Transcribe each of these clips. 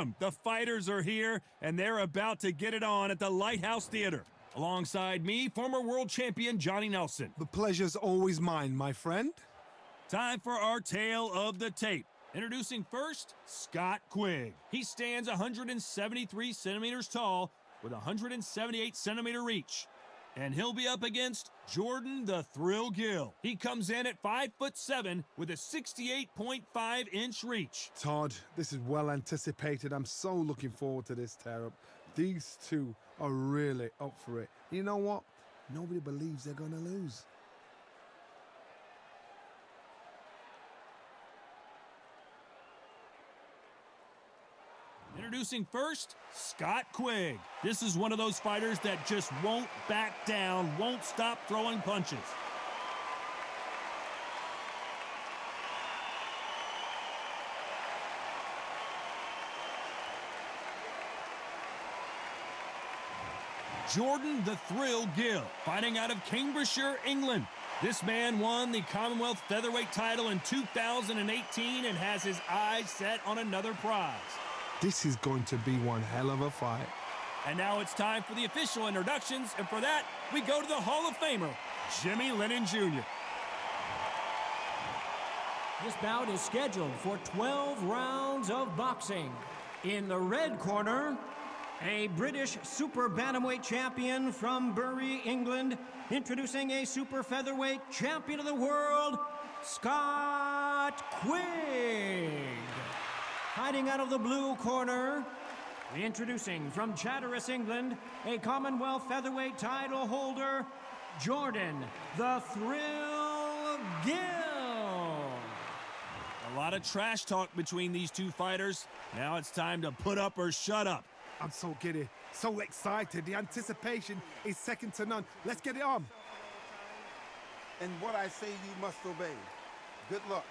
The fighters are here, and they're about to get it on at the Lighthouse Theater. Alongside me, former world champion Johnny Nelson. The pleasure's always mine, my friend. Time for our tale of the tape. Introducing first, Scott Quigg. He stands 173 centimeters tall with 178 centimeter reach. And he'll be up against Jordan the Thrill Gill. He comes in at 5'7" with a 68.5-inch reach. Todd, this is well anticipated. I'm so looking forward to this tear-up. These two are really up for it. You know what? Nobody believes they're going to lose. Introducing first, Scott Quigg. This is one of those fighters that just won't back down, won't stop throwing punches. Jordan the Thrill Gill, fighting out of Cambridgeshire, England. This man won the Commonwealth Featherweight title in 2018 and has his eyes set on another prize. This is going to be one hell of a fight. And now it's time for the official introductions, and for that, we go to the Hall of Famer, Jimmy Lennon Jr. This bout is scheduled for 12 rounds of boxing. In the red corner, a British super bantamweight champion from Bury, England, introducing a super featherweight champion of the world, Scott Quigg. Hiding out of the blue corner, introducing from Chatteris, England, a Commonwealth featherweight title holder, Jordan the Thrill Gill. A lot of trash talk between these two fighters. Now it's time to put up or shut up. I'm so giddy, so excited. The anticipation is second to none. Let's get it on. And what I say you must obey. Good luck.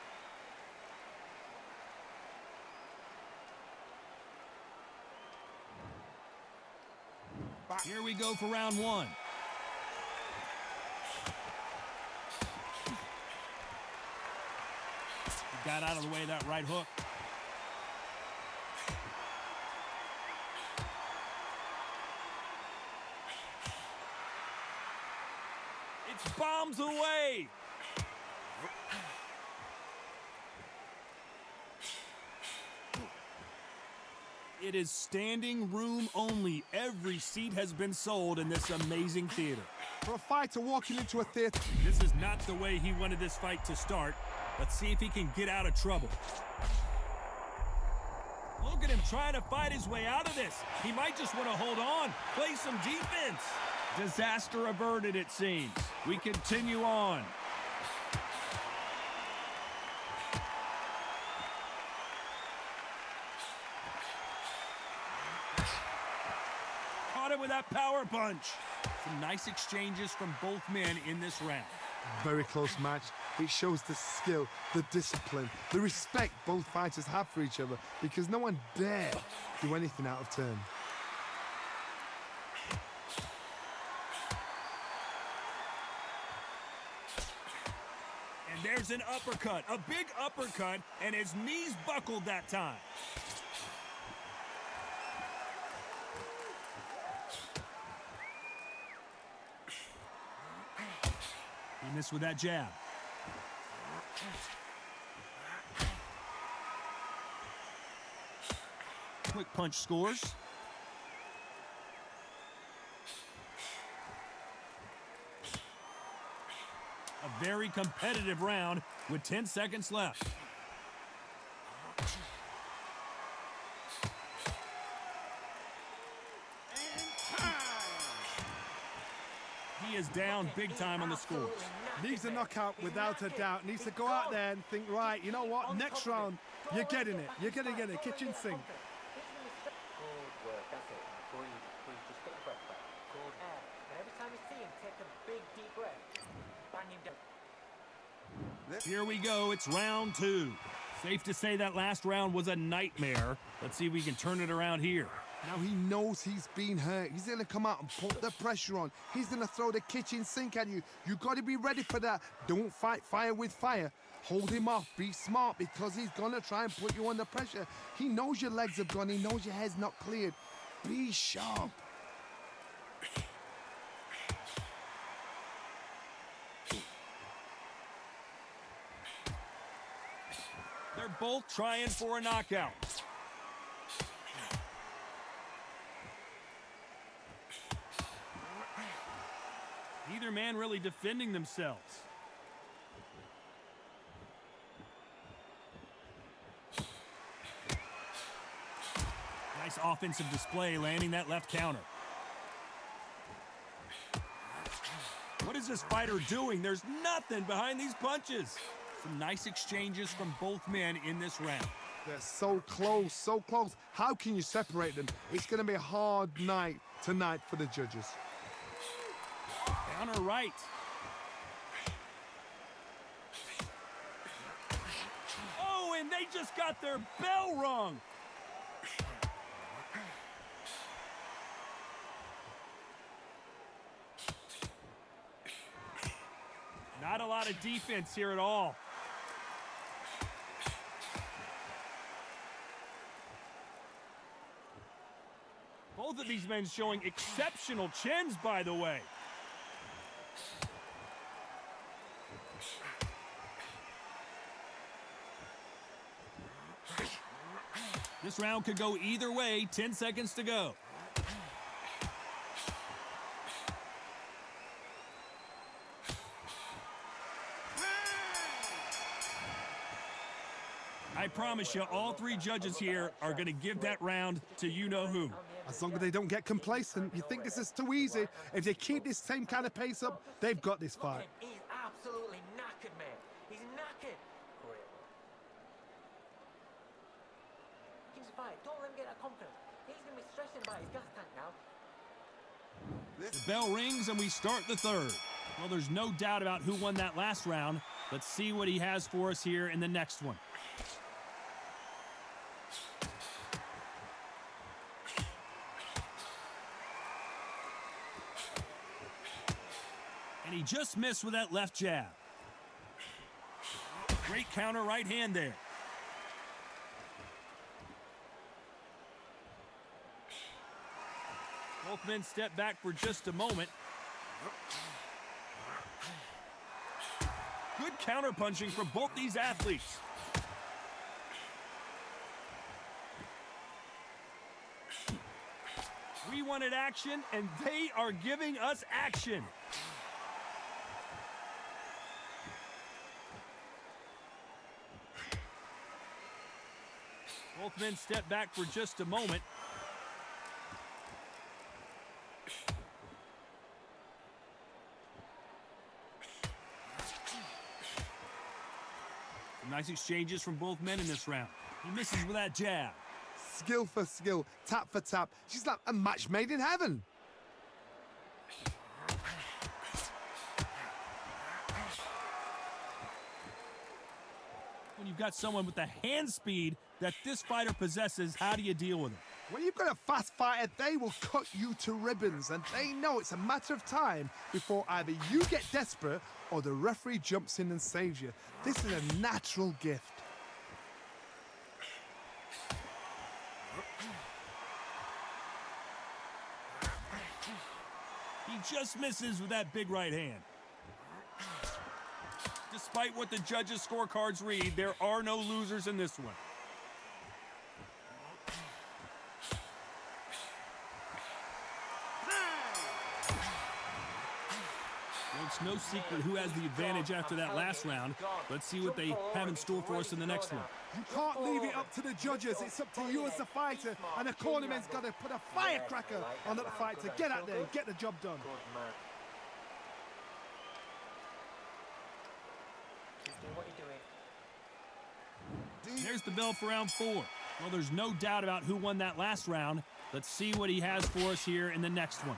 Here we go for round one. He got out of the way of that right hook. It's bombs away. It is standing room only. Every seat has been sold in this amazing theater. For a fighter walking into a theater. This is not the way he wanted this fight to start. Let's see if he can get out of trouble. Look at him trying to fight his way out of this. He might just want to hold on, play some defense. Disaster averted, it seems. We continue on. Caught him with that power punch. Some nice exchanges from both men in this round. Very close match. It shows the skill, the discipline, the respect both fighters have for each other, because no one dare do anything out of turn. And there's an uppercut, a big uppercut, and his knees buckled that time. He missed with that jab. Quick punch scores. A very competitive round with 10 seconds left. He is down big time on the scores. Needs a knockout without a doubt. Needs to go out there and think, right, you know what, next round, you're getting it. You're going to get it. Kitchen sink. Good work, that's it. Breathe, just get your breath back. Good. And every time you see him, take a big deep breath. Bang him down. Here we go, it's round two. Safe to say that last round was a nightmare. Let's see if we can turn it around here. Now he knows he's been hurt. He's going to come out and put the pressure on. He's going to throw the kitchen sink at you. You got to be ready for that. Don't fight fire with fire. Hold him off. Be smart because he's going to try and put you under pressure. He knows your legs have gone. He knows your head's not cleared. Be sharp. They're both trying for a knockout. Neither man really defending themselves. Nice offensive display, landing that left counter. What is this fighter doing? There's nothing behind these punches. Some nice exchanges from both men in this round. They're so close, so close. How can you separate them? It's going to be a hard night tonight for the judges. Counter right. Oh, and they just got their bell rung. Not a lot of defense here at all. Both of these men showing exceptional chins, by the way. This round could go either way. 10 seconds to go. I promise you, all three judges here are going to give that round to you-know-who. As long as they don't get complacent, you think this is too easy. If they keep this same kind of pace up, they've got this fight. He's absolutely knackered, man. He's knackered. Great. Keep the fight. Don't let him get that confidence. He's going to be stressing about his gas tank now. The bell rings and we start the third. Well, there's no doubt about who won that last round. Let's see what he has for us here in the next one. And he just missed with that left jab. Great counter right hand there. Both men step back for just a moment. Good counter punching from both these athletes. We wanted action, and they are giving us action. Both men step back for just a moment. Some nice exchanges from both men in this round. He misses with that jab. Skill for skill, tap for tap. She's like a match made in heaven. When you've got someone with the hand speed that this fighter possesses, how do you deal with it? When you've got a fast fighter, they will cut you to ribbons, and they know it's a matter of time before either you get desperate or the referee jumps in and saves you. This is a natural gift. He just misses with that big right hand. Despite what the judges' scorecards read, there are no losers in this one. Well, it's no secret who has the advantage after that last round. Let's see what they have in store for us in the next one. You can't leave it up to the judges. It's up to you as the fighter, and the cornerman's got to put a firecracker on that fight to get out there and get the job done. What are you doing? There's the bell for round 4. Well, there's no doubt about who won that last round. Let's see what he has for us here in the next one.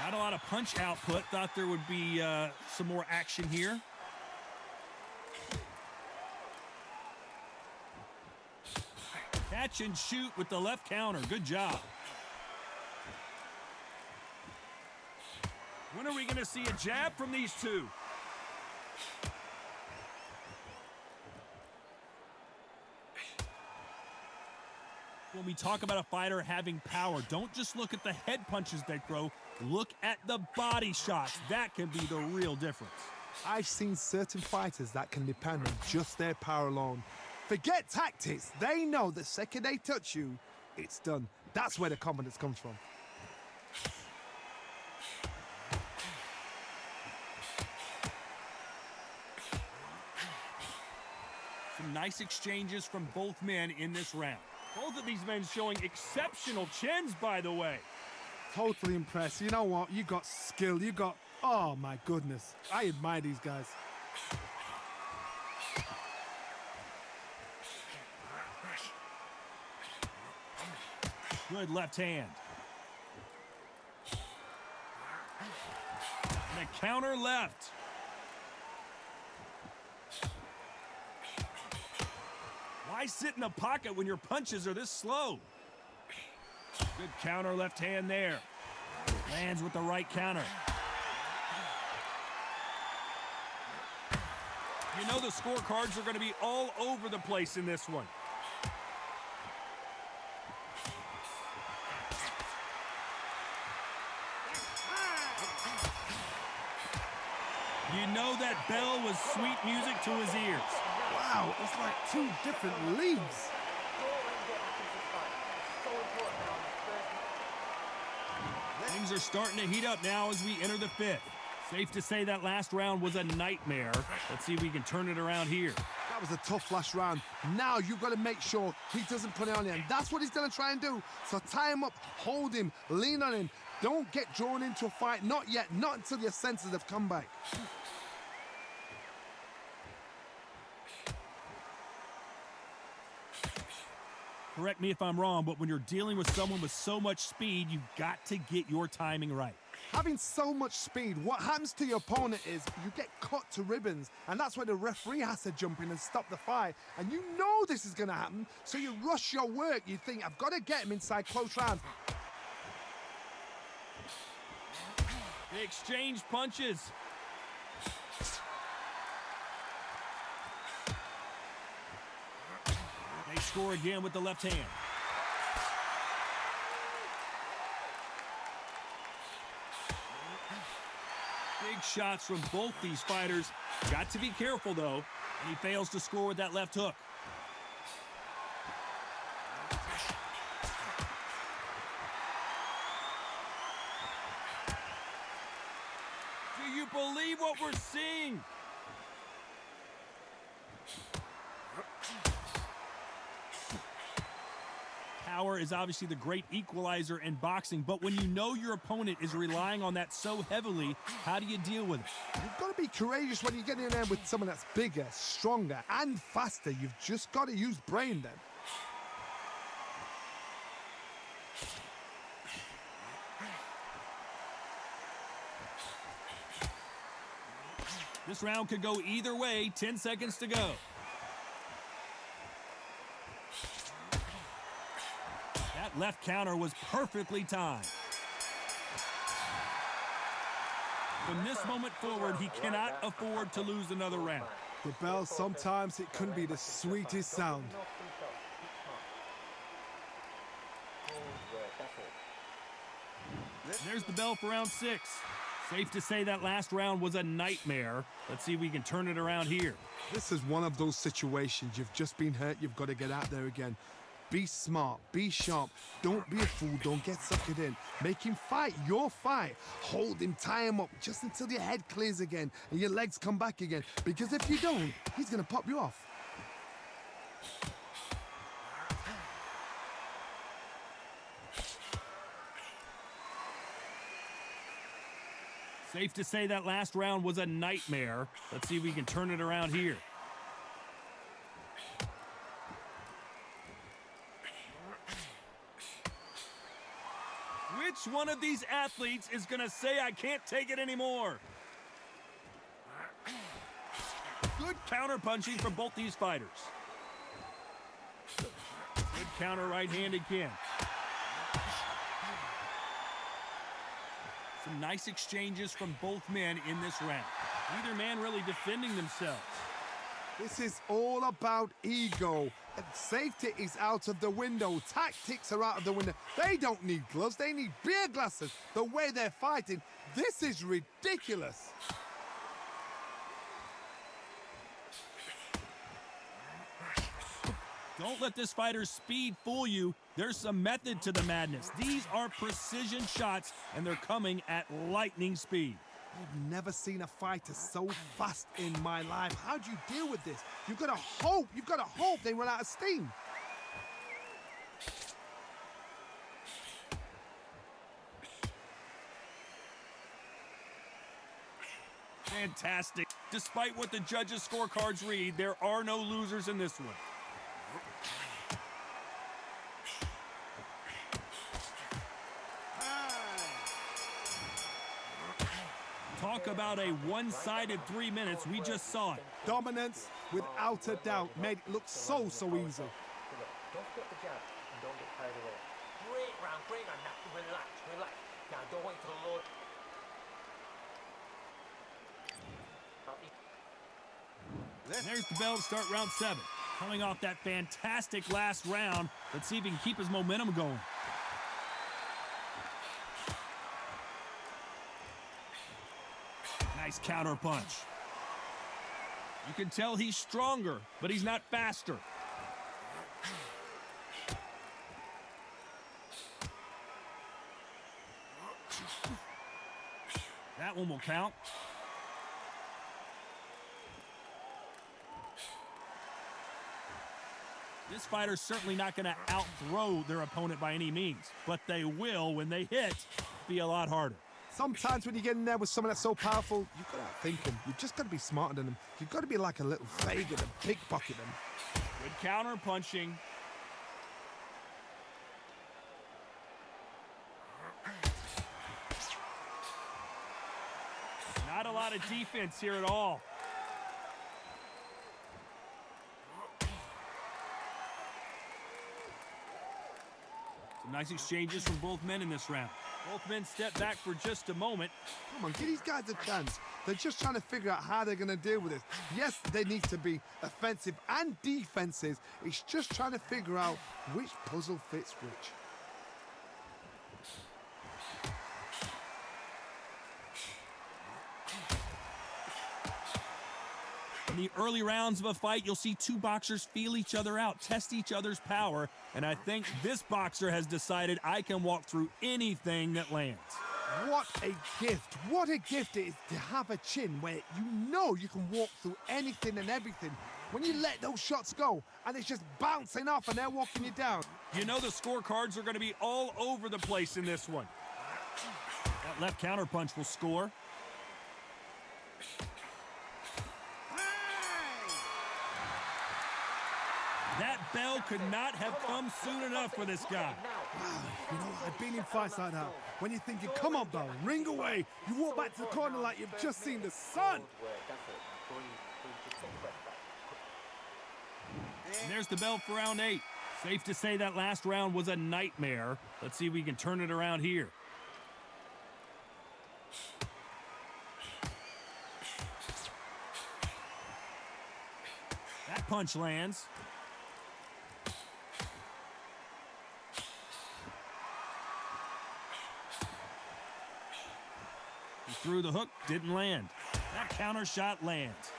Not a lot of punch output. Thought there would be some more action here. Catch and shoot with the left counter. Good job. When are we going to see a jab from these two? When we talk about a fighter having power, don't just look at the head punches they throw. Look at the body shots. That can be the real difference. I've seen certain fighters that can depend on just their power alone. Forget tactics. They know the second they touch you, it's done. That's where the confidence comes from. Some nice exchanges from both men in this round. Both of these men showing exceptional chins, by the way. Totally impressed. You know what? You got skill. You got... Oh, my goodness. I admire these guys. Good left hand. And a counter left. Why sit in the pocket when your punches are this slow? Good counter left hand there. Lands with the right counter. You know the scorecards are going to be all over the place in this one. You know that bell was sweet music to his ears. Wow, it's like two different leagues. Things are starting to heat up now as we enter the fifth. Safe to say that last round was a nightmare. Let's see if we can turn it around here. That was a tough last round. Now you've got to make sure he doesn't put it on him. That's what he's going to try and do. So tie him up, hold him, lean on him. Don't get drawn into a fight. Not yet. Not until your senses have come back. Correct me if I'm wrong, but when you're dealing with someone with so much speed, you've got to get your timing right. Having so much speed, what happens to your opponent is you get cut to ribbons, and that's where the referee has to jump in and stop the fight. And you know this is going to happen, so you rush your work. You think, I've got to get him inside close rounds. They exchange punches. They score again with the left hand. Big shots from both these fighters. Got to be careful, though. And he fails to score with that left hook. Do you believe what we're seeing? Power is obviously the great equalizer in boxing, but when you know your opponent is relying on that so heavily, how do you deal with it? You've got to be courageous when you get in there with someone that's bigger, stronger, and faster. You've just got to use brain then. This round could go either way. 10 seconds to go. That left counter was perfectly timed. From this moment forward, he cannot afford to lose another round. The bell, sometimes it can be the sweetest sound. There's the bell for round 6. Safe to say that last round was a nightmare. Let's see if we can turn it around here. This is one of those situations. You've just been hurt. You've got to get out there again. Be smart. Be sharp. Don't be a fool. Don't get suckered in. Make him fight your fight. Hold him. Tie him up just until your head clears again and your legs come back again. Because if you don't, he's going to pop you off. Safe to say that last round was a nightmare. Let's see if we can turn it around here. Which one of these athletes is going to say, I can't take it anymore? Good counter punching from both these fighters. Good counter right hand again. Some nice exchanges from both men in this round. Neither man really defending themselves. This is all about ego. And safety is out of the window. Tactics are out of the window. They don't need gloves. They need beer glasses. The way they're fighting, this is ridiculous. Don't let this fighter's speed fool you. There's some method to the madness. These are precision shots, and they're coming at lightning speed. I've never seen a fighter so fast in my life. How do you deal with this? You've got to hope they run out of steam. Fantastic. Despite what the judges' scorecards read, there are no losers in this one. Talk about a one-sided 3 minutes. We just saw it. Dominance, without a doubt, made it look so easy. Don't get the jab and don't get carried away. Great round. Now relax. Now don't wait till the Lord. There's the bell to start round 7. Coming off that fantastic last round, let's see if he can keep his momentum going. Nice counter punch. You can tell he's stronger, but he's not faster. That one will count. This fighter's certainly not going to outthrow their opponent by any means, but they will, when they hit, be a lot harder. Sometimes when you get in there with someone that's so powerful, you've got to outthink them. You've just got to be smarter than them. You've got to be like a little Fagin and pickpocket them. Good counter punching. Not a lot of defense here at all. Some nice exchanges from both men in this round. Both men step back for just a moment. Come on, give these guys a chance. They're just trying to figure out how they're going to deal with this. Yes, they need to be offensive and defensive. It's just trying to figure out which puzzle fits which. In the early rounds of a fight, you'll see two boxers feel each other out, test each other's power, and I think this boxer has decided I can walk through anything that lands. What a gift. What a gift it is to have a chin where you know you can walk through anything and everything. When you let those shots go and it's just bouncing off and they're walking you down. You know the scorecards are going to be all over the place in this one. That left counterpunch will score. That bell could not have come soon enough for this guy. Wow, you know, I've been in fights like that. When you're thinking, come on, bell, ring away. You walk back to the corner like you've just seen the sun. And there's the bell for round 8. Safe to say that last round was a nightmare. Let's see if we can turn it around here. That punch lands. He threw the hook, didn't land. That counter shot lands.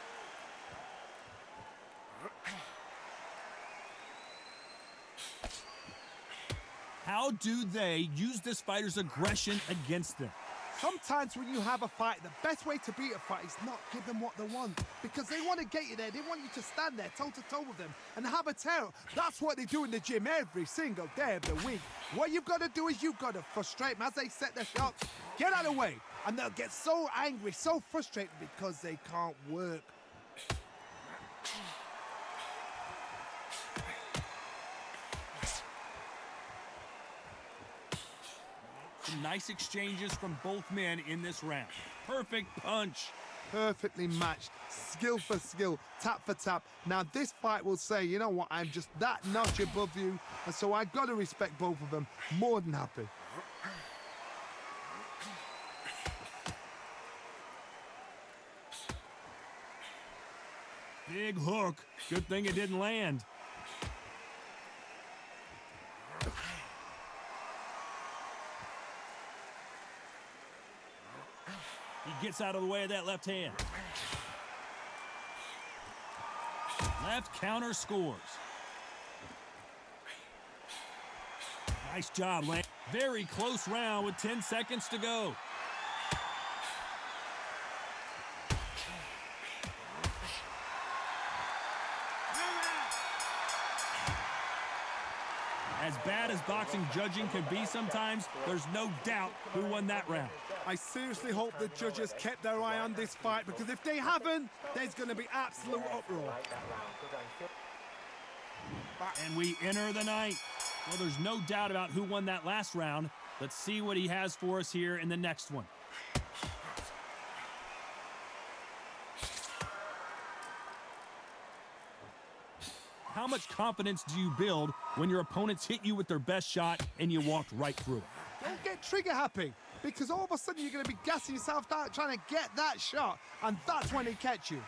How do they use this fighter's aggression against them? Sometimes when you have a fight, the best way to beat a fight is not give them what they want. Because they want to get you there. They want you to stand there toe-to-toe with them and have a tear. That's what they do in the gym every single day of the week. What you've got to do is you've got to frustrate them as they set their shots. Get out of the way. And they'll get so angry, so frustrated because they can't work. Some nice exchanges from both men in this round. Perfect punch. Perfectly matched, skill for skill, tap for tap. Now this fight will say, you know what, I'm just that notch above you, and so I gotta respect both of them. More than happy. Big hook. Good thing it didn't land. He gets out of the way of that left hand. Left counter scores. Nice job, Lance. Very close round with 10 seconds to go. As bad as boxing judging can be sometimes, there's no doubt who won that round. I seriously hope the judges kept their eye on this fight, because if they haven't, there's going to be absolute uproar. And we enter the night. Well, there's no doubt about who won that last round. Let's see what he has for us here in the next one. How much confidence do you build when your opponents hit you with their best shot and you walked right through it? Don't get trigger happy, because all of a sudden you're going to be gassing yourself out trying to get that shot, and that's when they catch you.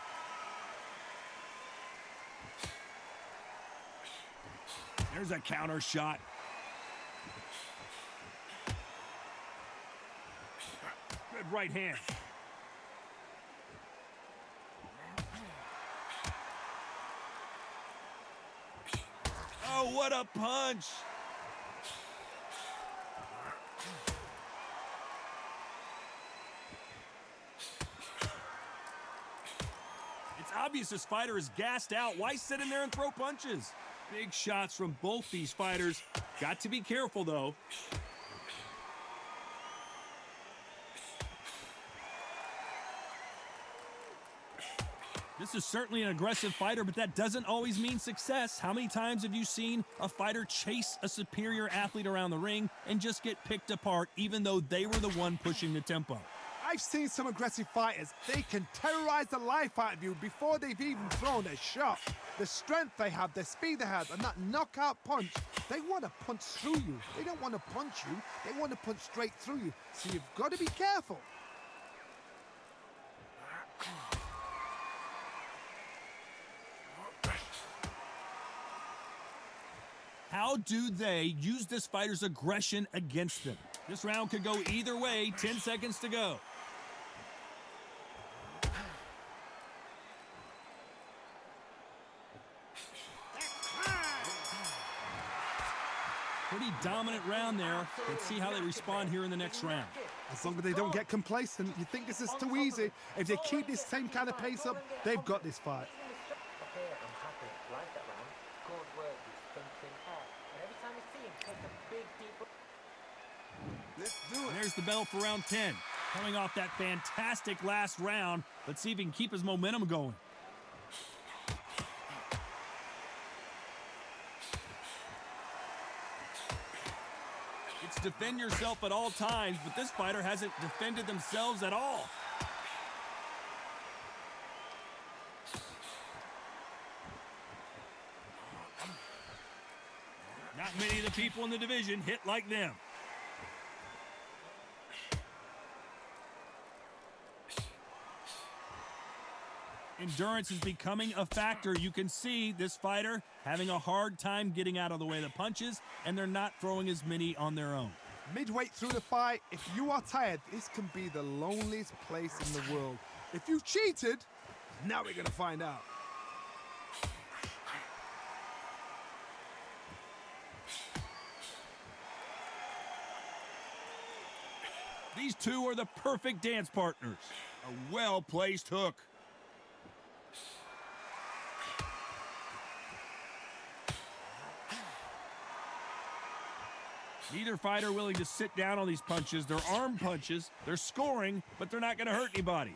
There's a counter shot. Good right hand. Oh, what a punch! It's obvious this fighter is gassed out. Why sit in there and throw punches? Big shots from both these fighters. Got to be careful, though. This is certainly an aggressive fighter, but that doesn't always mean success. How many times have you seen a fighter chase a superior athlete around the ring and just get picked apart, even though they were the one pushing the tempo? I've seen some aggressive fighters. They can terrorize the life out of you before they've even thrown a shot. The strength they have, the speed they have, and that knockout punch, they want to punch through you. They don't want to punch you. They want to punch straight through you. So you've got to be careful. How do they use this fighter's aggression against them? This round could go either way. 10 seconds to go. Pretty dominant round there. Let's see how they respond here in the next round. As long as they don't get complacent, you think this is too easy. If they keep this same kind of pace up, they've got this fight. And there's the bell for round 10. Coming off that fantastic last round, let's see if he can keep his momentum going. It's defend yourself at all times, but this fighter hasn't defended themselves at all. Not many of the people in the division hit like them. Endurance is becoming a factor. You can see this fighter having a hard time getting out of the way of the punches, and they're not throwing as many on their own. Midway through the fight, if you are tired, this can be the loneliest place in the world. If you cheated, now we're going to find out. These two are the perfect dance partners. A well-placed hook. Neither fighter willing to sit down on these punches. They're arm punches. They're scoring, but they're not going to hurt anybody.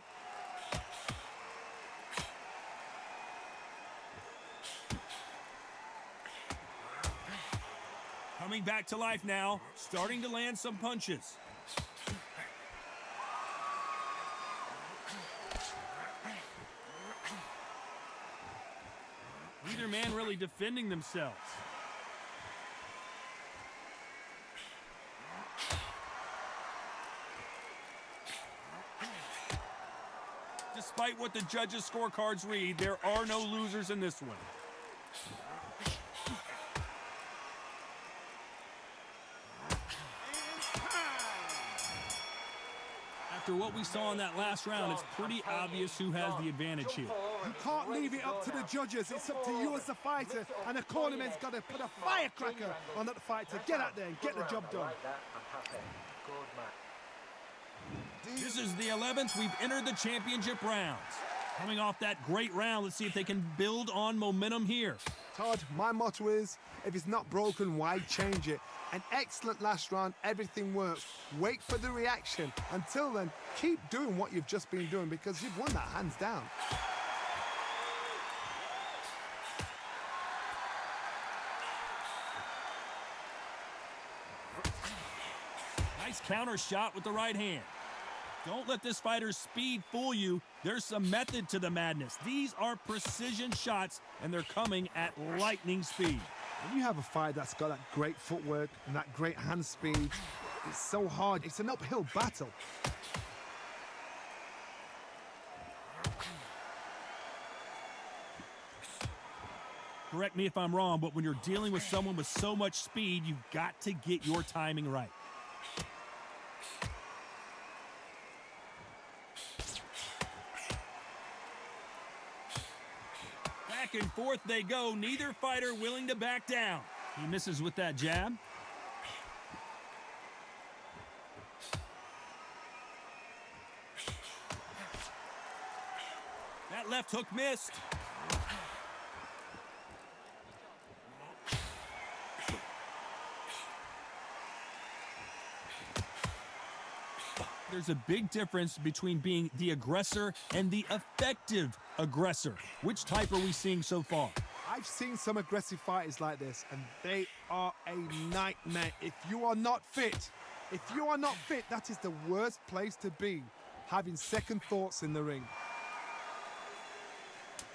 Coming back to life now, starting to land some punches. Neither man really defending themselves. despite what the judges' scorecards read, there are no losers in this one. After what we saw in that last round, it's pretty obvious who has the advantage here. You can't leave it up to the judges. It's up to you as the fighter, and the cornerman's got to put a firecracker on that fight to get out there and get the job done. This is the 11th. We've entered the championship rounds. Coming off that great round, let's see if they can build on momentum here. Todd, my motto is, if it's not broken, why change it? An excellent last round, everything works. Wait for the reaction. Until then, keep doing what you've just been doing because you've won that hands down. Nice counter shot with the right hand. Don't let this fighter's speed fool you. There's some method to the madness. These are precision shots, and they're coming at lightning speed. When you have a fight that's got that great footwork and that great hand speed, it's so hard. It's an uphill battle. Correct me if I'm wrong, but when you're dealing with someone with so much speed, you've got to get your timing right. Back and forth they go, neither fighter willing to back down. He misses with that jab. That left hook missed. There's a big difference between being the aggressor and the effective aggressor. Which type are we seeing so far? I've seen some aggressive fighters like this, and they are a nightmare. If you are not fit, that is the worst place to be, having second thoughts in the ring.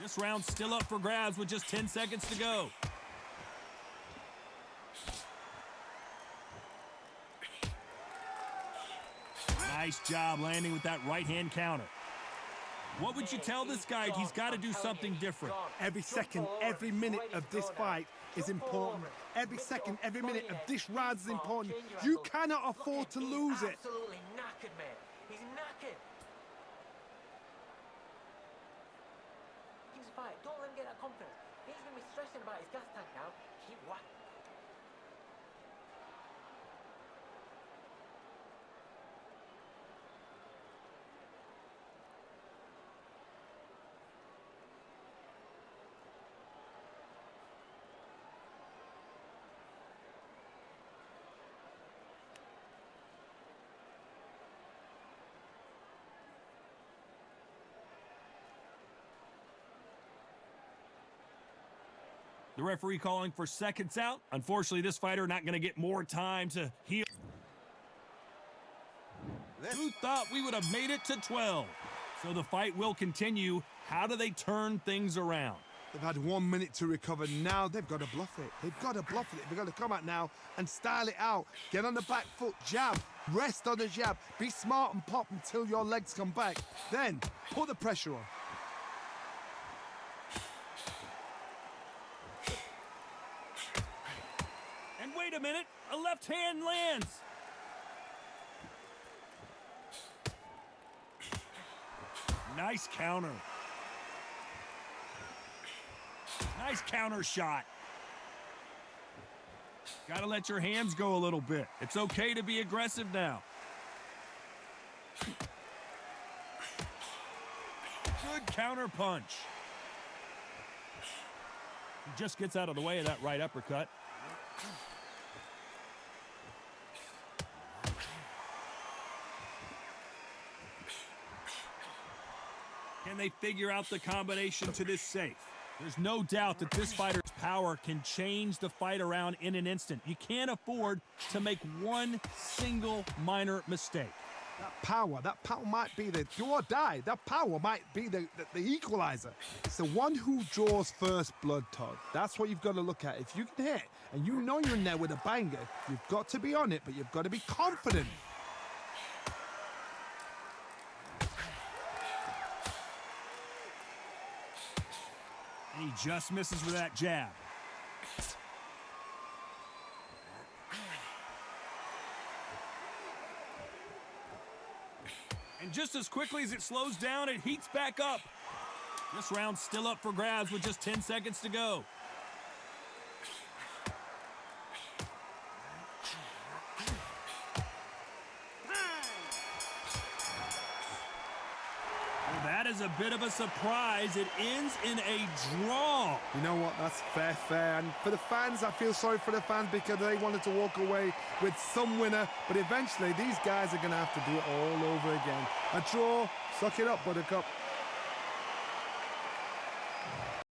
This round's still up for grabs with just 10 seconds to go. Nice job landing with that right-hand counter. What would you tell this guy? He's got to do something different. Every second, every minute of this fight is important. Every second, every minute of this round is important. You cannot afford to lose it. Absolutely knackered, mate. He's knackered. He's fight. Don't let him get that confidence. He's going to be stressing about his gas tank now. Keep whack. The referee calling for seconds out. Unfortunately, this fighter not going to get more time to heal. Who thought we would have made it to 12? So the fight will continue. How do they turn things around? They've had 1 minute to recover. Now they've got to bluff it. They've got to bluff it. They've got to come out now and style it out. Get on the back foot, jab, rest on the jab. Be smart and pop until your legs come back. Then put the pressure on. And wait a minute, a left hand lands. Nice counter. Nice counter shot. Gotta let your hands go a little bit. It's okay to be aggressive now. Good counter punch. He just gets out of the way of that right uppercut. Can they figure out the combination to this safe? There's no doubt that this fighter's power can change the fight around in an instant. You can't afford to make one single minor mistake. That power might be the do or die. That power might be the equalizer. It's the one who draws first blood, Todd. That's what you've got to look at. If you can hit, and you know you're in there with a banger, you've got to be on it, but you've got to be confident. He just misses with that jab. And just as quickly as it slows down, it heats back up. This round's still up for grabs with just 10 seconds to go. Well, that is a bit of a surprise. It ends in a draw. You know what? That's fair. And for the fans, I feel sorry for the fans because they wanted to walk away with some winner. But eventually, these guys are going to have to do it all over again. A draw. Suck it up, Buttercup.